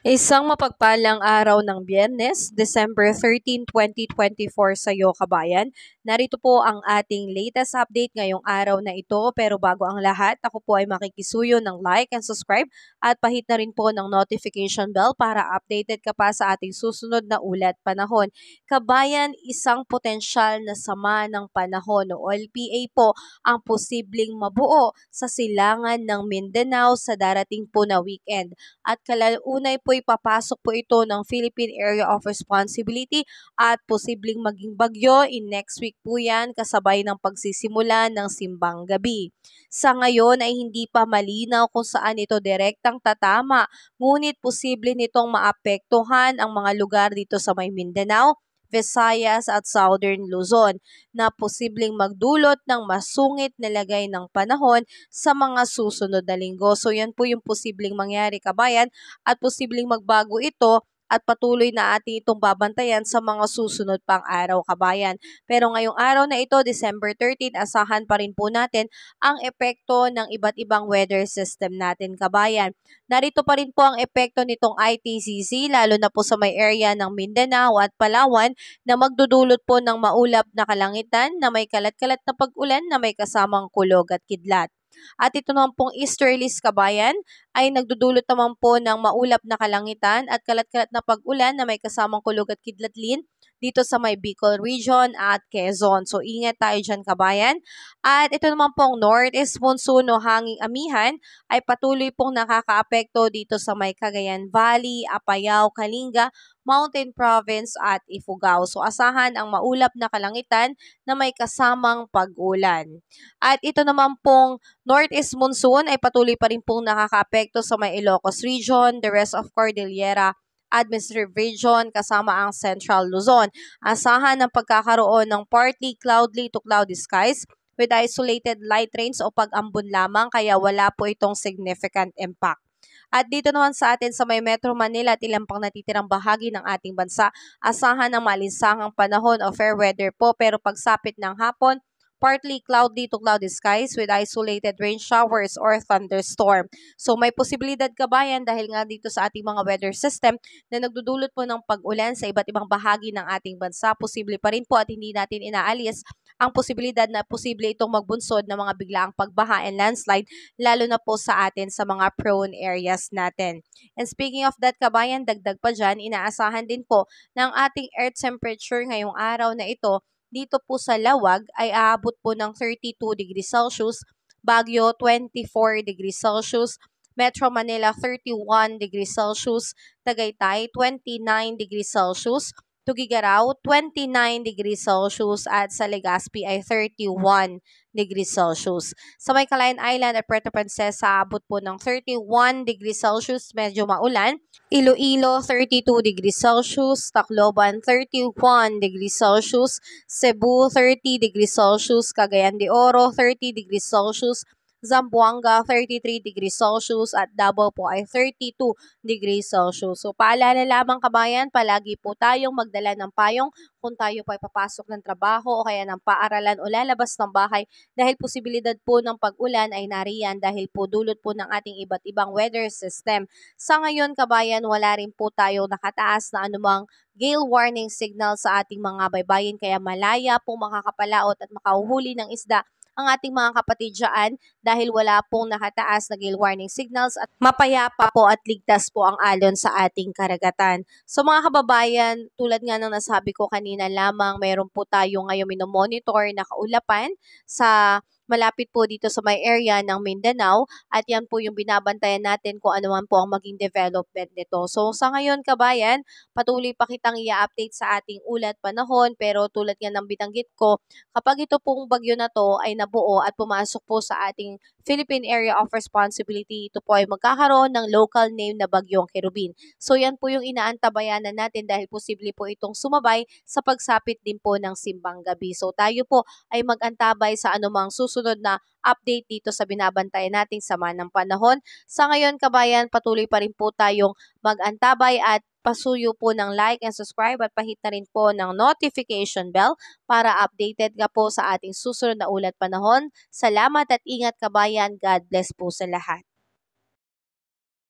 Isang mapagpalang araw ng Biyernes, December 13, 2024 sa iyo kabayan. Narito po ang ating latest update ngayong araw na ito, pero bago ang lahat, ako po ay makikisuyo ng like and subscribe at pahit na rin po ng notification bell para updated ka pa sa ating susunod na ulat panahon. Kabayan, isang potensyal na sama ng panahon o LPA po ang posibleng mabuo sa silangan ng Mindanao sa darating po na weekend at kalauunay po ipapasok po ito ng Philippine Area of Responsibility at posibleng maging bagyo in next week po yan kasabay ng pagsisimula ng simbang gabi. Sa ngayon ay hindi pa malinaw kung saan ito direktang tatama, ngunit posible nitong maapektuhan ang mga lugar dito sa may Mindanao, Visayas at Southern Luzon na posibleng magdulot ng masungit na lagay ng panahon sa mga susunod na linggo. So yan po yung posibleng mangyari kabayan at posibleng magbago ito at patuloy na ating itong babantayan sa mga susunod pang araw kabayan. Pero ngayong araw na ito, December 13, asahan pa rin po natin ang epekto ng iba't ibang weather system natin kabayan. Narito pa rin po ang epekto nitong ITCC lalo na po sa may area ng Mindanao at Palawan na magdudulot po ng maulap na kalangitan na may kalat-kalat na pag-ulan na may kasamang kulog at kidlat. At ito naman pong easterlies kabayan ay nagdudulot naman po ng maulap na kalangitan at kalat-kalat na pag-ulan na may kasamang kulog at kidlatlin dito sa may Bicol region at Quezon. So ingat tayo dyan kabayan. At ito naman pong northeast monsoon o hanging amihan ay patuloy pong nakakaapekto dito sa may Cagayan Valley, Apayao, Kalinga, Mountain Province at Ifugao. So asahan ang maulap na kalangitan na may kasamang pag-ulan. At ito naman pong northeast monsoon ay patuloy pa rin pong nakakaapekto sa may Ilocos region, the rest of Cordillera Administrative Region kasama ang Central Luzon. Asahan ang pagkakaroon ng partly cloudy to cloudy skies with isolated light rains o pag-ambon lamang kaya wala po itong significant impact. At dito naman sa atin sa may Metro Manila at ilang pang natitirang bahagi ng ating bansa, asahan ng malinsangang panahon o fair weather po pero pagsapit ng hapon, partly cloudy to cloudy skies with isolated rain showers or thunderstorm. So may posibilidad kabayan dahil nga dito sa ating mga weather system na nagdudulot po ng pag-ulan sa iba't ibang bahagi ng ating bansa. Posible pa rin po at hindi natin inaalis ang posibilidad na posible itong magbunsod ng mga biglaang pagbaha and landslide lalo na po sa atin sa mga prone areas natin. And speaking of that kabayan, dagdag pa dyan, inaasahan din po ng ating air temperature ngayong araw na ito dito po sa Lawag ay aabot po ng 32 degrees Celsius, Baguio 24 degrees Celsius, Metro Manila 31 degrees Celsius, Tagaytay 29 degrees Celsius, Tuguegarao 29 degrees Celsius at sa Legazpi ay 31 degrees Celsius. Sa may Calayan Island at Puerto Princesa abot po ng 31 degrees Celsius, medyo maulan. Iloilo 32 degrees Celsius, Tacloban 31 degrees Celsius, Cebu 30 degrees Celsius, Cagayan de Oro 30 degrees Celsius, Zamboanga 33 degrees Celsius at Davao po ay 32 degrees Celsius. So paalala lamang kabayan, palagi po tayong magdala ng payong kung tayo po ay papasok ng trabaho o kaya ng paaralan o lalabas ng bahay dahil posibilidad po ng pag-ulan ay nariyan dahil po dulot po ng ating iba't ibang weather system. Sa ngayon kabayan, wala rin po tayo nakataas na anumang gale warning signal sa ating mga baybayin kaya malaya pong makakapalaot at makauhuli ng isda ang ating mga kapatid dyan dahil wala pong nakataas na gale warning signals at mapayapa po at ligtas po ang alon sa ating karagatan. So mga kababayan, tulad nga ng nasabi ko kanina lamang, mayroon po tayo ngayon minomonitor na kaulapan sa malapit po dito sa may area ng Mindanao at yan po yung binabantayan natin kung ano man po ang maging development nito. So sa ngayon kabayan, patuloy pa kitang i-update sa ating ulat panahon pero tulad nga ng binanggit ko, kapag ito pong bagyo na to ay nabuo at pumasok po sa ating Philippine Area of Responsibility, ito po ay magkakaroon ng local name na Bagyong Kerubin. So yan po yung inaantabayanan natin dahil posible po itong sumabay sa pagsapit din po ng simbang gabi. So tayo po ay mag-antabay sa anumang susunod na update dito sa binabantayan nating sama ng panahon. Sa ngayon kabayan, patuloy pa rin po tayong mag-antabay at pasuyo po ng like and subscribe at pahit na rin po ng notification bell para updated ka po sa ating susunod na ulat panahon. Salamat at ingat kabayan. God bless po sa lahat.